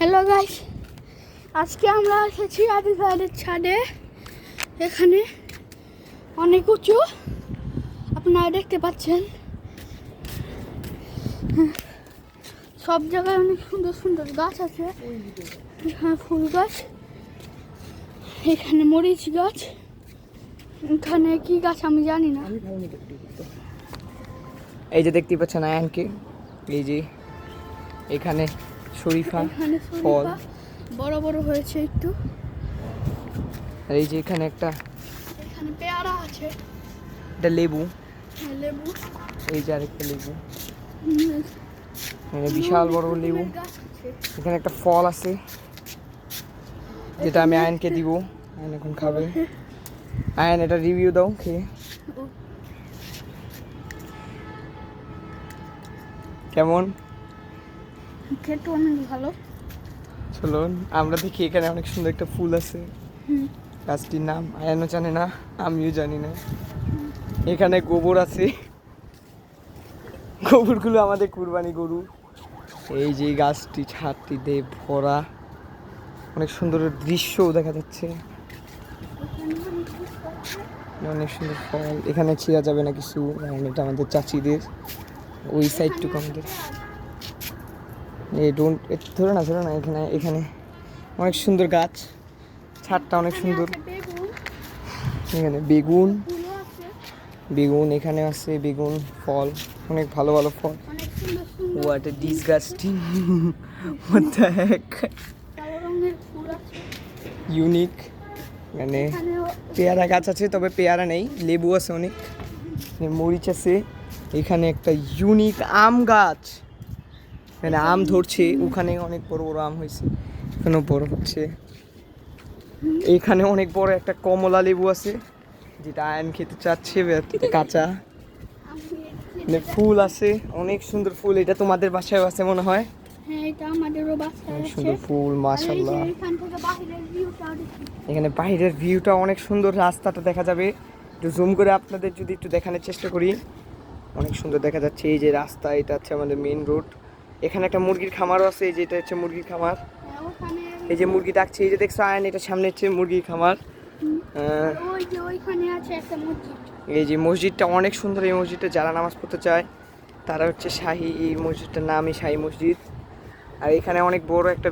Hello guys, আজকে আমরা এসেছি আদিল ভাইয়ের ছাদে। এখানে অনেক উঁচু, আপনারা দেখতে পাচ্ছেন। সব জায়গায় অনেক সুন্দর সুন্দর গাছ আছে। এখানে ফুল গাছ, এখানে মরিচ গাছ, এখানে কি গাছ আমি জানি না। এই যে দেখতে পাচ্ছেন আয়ানকে, এই যে এখানে শরীফা এখানে ফল বড় বড় হয়েছে একটু। আর এই যে এখানে এখানে পেয়ারা আছে, একটা লেবু, লেবু, এই যে আরেকটা লেবু, মানে বিশাল বড় লেবু। গাছ আছে। এখানে একটা ফল আছে যেটা আমি আয়নকে দিব, আয়ন এখন খাবে। আয়ন এটা রিভিউ দাও খেয়ে, কেমন? খেতে অনেক ভালো। চলুন আমরা দেখি। এখানে অনেক সুন্দর একটা ফুল আছে, গাছটির নাম আয়ানও জানে না, আমিও জানি না। এখানে গোবর আছে, গোবরগুলো আমাদের কুরবানি গরু। এই যে গাছটি ছাদটিতে ভরা, অনেক সুন্দর দৃশ্যও দেখা যাচ্ছে, অনেক সুন্দর ফল। এখানে ছিঁড়া যাবে না কিছু, কারণ এটা আমাদের চাচিদের। ওই সাইডটুকু আমাদের। এই ডোন্ট ধরে না এখানে এখানে অনেক সুন্দর গাছ, ছাদটা অনেক সুন্দর। এখানে বেগুন, এখানে আছে বেগুন ফল, অনেক ভালো ভালো ফল। What a disgusting, what the heck, unique. মানে পেয়ারা গাছ আছে, তবে পেয়ারা নেই, লেবু আছে অনেক, মরিচ আছে। এখানে একটা ইউনিক আম গাছ, মানে আম ধরছে, ওখানে অনেক বড় বড় আম হয়েছে, এখানেও বড় হচ্ছে। এখানে অনেক বড় একটা কমলা লেবু আছে, যেটা আয়ন খেতে চাচ্ছে, কাঁচা। ফুল আছে, অনেক সুন্দর ফুল। এটা তোমাদের বাসায় আছে মনে হয়। হ্যাঁ, এটা আমাদেরও বাসায় অনেক আছে। সুন্দর ফুল, মাশাআল্লাহ। এখান থেকে বাইরের ভিউটা দেখি। এখানে বাইরের ভিউটা অনেক সুন্দর, রাস্তাটা দেখা যাবে। একটু জুম করে আপনাদের যদি একটু দেখানোর চেষ্টা করি, অনেক সুন্দর দেখা যাচ্ছে। এই যে রাস্তা, এটা হচ্ছে আমাদের মেইন রোড। এখানে একটা মুরগির খামারও আছে, এই যে এটা হচ্ছে মুরগির খামার। এই যে মুরগি ডাকছে, এই যে দেখছো আয়ন, এটা সামনে হচ্ছে মুরগির খামার। ওই যে ওইখানে আছে একটা মসজিদ। এই যে মসজিদটা অনেক সুন্দর। এই মসজিদে যারা নামাজ পড়তে চায় তারা হচ্ছে শাহী, এই মসজিদটার নামই শাহী মসজিদ। আর এখানে অনেক বড় একটা